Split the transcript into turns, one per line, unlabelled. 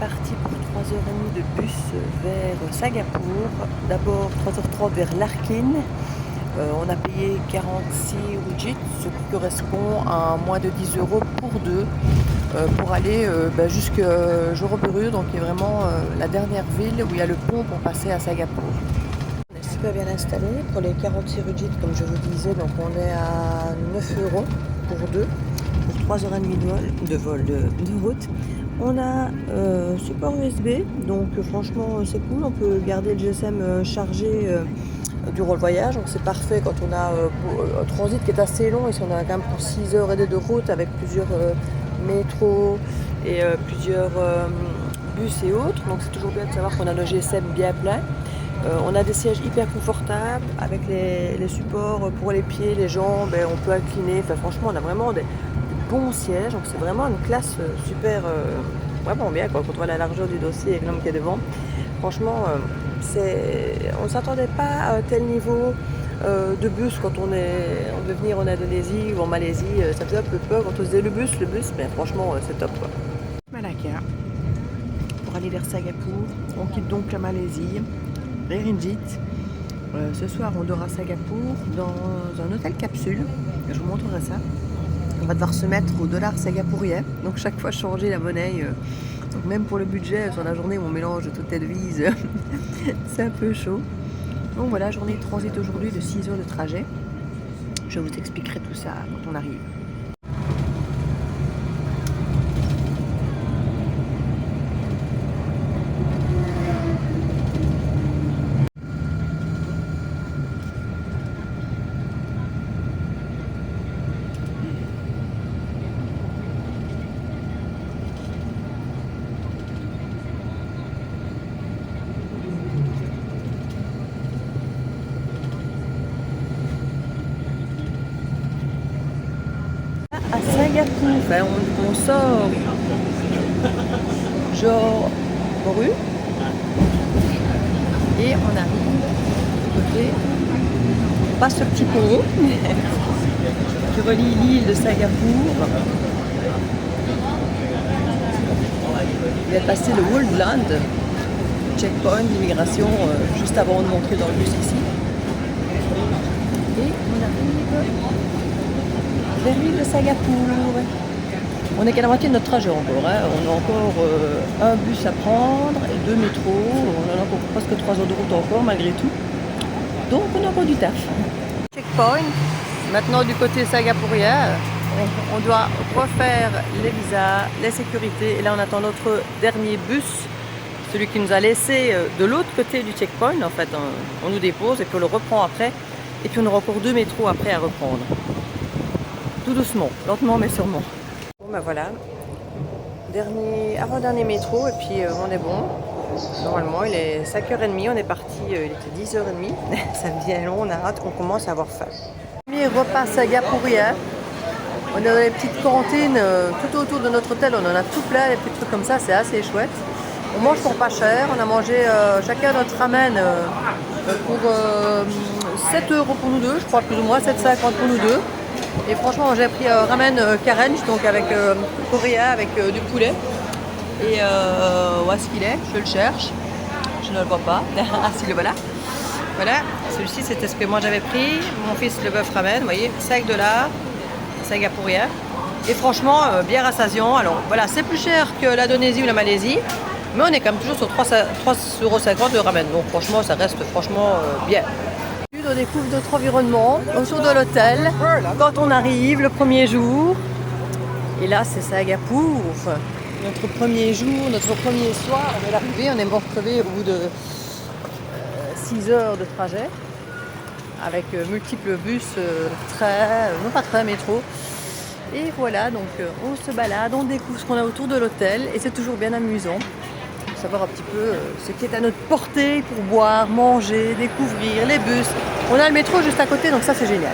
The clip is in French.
parti pour 3h30 de bus vers Singapour. D'abord 3h30 vers Larkin. On a payé 46 ringgit, ce qui correspond à moins de 10 € pour deux, pour aller jusqu'à Johor-Bahru, donc qui est vraiment la dernière ville où il y a le pont pour passer à Singapour. On est super bien installé pour les 46 ringgit, comme je vous disais, donc on est à 9 € pour deux, pour 3h30 de route. On a support USB, donc franchement c'est cool, on peut garder le GSM chargé durant le voyage, donc c'est parfait quand on a un transit qui est assez long, et si on a quand même pour 6h30 de route avec plusieurs métros et plusieurs bus et autres, donc c'est toujours bien de savoir qu'on a le GSM bien plein. On a des sièges hyper confortables avec les supports pour les pieds, les jambes, et on peut incliner, enfin franchement on a vraiment des bons sièges, donc c'est vraiment une classe super, vraiment bien quoi, quand on voit la largeur du dossier et l'homme qui est devant. Franchement, on ne s'attendait pas à un tel niveau de bus quand on veut venir en Indonésie ou en Malaisie. Ça faisait un peu peur quand on faisait le bus, mais franchement c'est top quoi. Malacca, pour aller vers Singapour, on quitte donc la Malaisie, les ringgit. Ce soir on dort à Singapour dans un hôtel capsule, je vous montrerai ça. On va devoir se mettre au dollar singapourien, donc chaque fois changer la monnaie. Donc même pour le budget, sur la journée où on mélange toutes les devises, c'est un peu chaud. Donc voilà, journée de transit aujourd'hui de 6 heures de trajet. Je vous expliquerai tout ça quand on arrive. À Singapour, enfin, on sort Johor-Bahru et on arrive de côté, on passe ce petit pont qui relie l'île de Singapour. Il va passer le Worldland, checkpoint d'immigration, juste avant de montrer dans le bus ici. Et on arrive vers l'île de Singapour. On est qu'à la moitié de notre trajet encore, hein. On a encore un bus à prendre et 2 métros. On a encore presque 3 heures de route encore malgré tout. Donc on a encore du taf. Checkpoint. Maintenant du côté singapourien, on doit refaire les visas, les sécurités. Et là on attend notre dernier bus, celui qui nous a laissé de l'autre côté du checkpoint. En fait, on nous dépose et puis on le reprend après. Et puis on aura encore 2 métros après à reprendre. Tout doucement, lentement mais sûrement. Bon ben voilà, avant-dernier métro et puis on est bon. Normalement il est 5h30, on est parti, il était 10h30. Ça devient long, on a hâte qu'on commence à avoir faim. Premier repas singapourien. On a des petites cantines tout autour de notre hôtel, on en a tout plein, des petits trucs comme ça, c'est assez chouette. On mange pour pas cher, on a mangé chacun notre ramen pour 7 € pour nous deux, je crois plus ou moins, 7,50 € pour nous deux. Et franchement j'ai pris ramen Karenj, donc avec coréen, avec du poulet. Et où est-ce qu'il est? Je le cherche, je ne le vois pas. Ah si, le voilà. Voilà, celui-ci c'était ce que moi j'avais pris. Mon fils le bœuf ramen, vous voyez, 5 $, singapourien. Et franchement bien rassasiant. Alors voilà, c'est plus cher que l'Indonésie ou la Malaisie, mais on est quand même toujours sur 3,50 € de ramen. Donc franchement ça reste franchement bien. On découvre notre environnement autour de l'hôtel quand on arrive le premier jour. Et là c'est Singapour. Notre premier jour, notre premier soir, on est arrivé, on est mort crevé au bout de 6 heures de trajet avec multiples bus, non pas train, métro. Et voilà, donc on se balade, on découvre ce qu'on a autour de l'hôtel et c'est toujours bien amusant. Savoir un petit peu ce qui est à notre portée pour boire, manger, découvrir les bus. On a le métro juste à côté, donc ça c'est génial.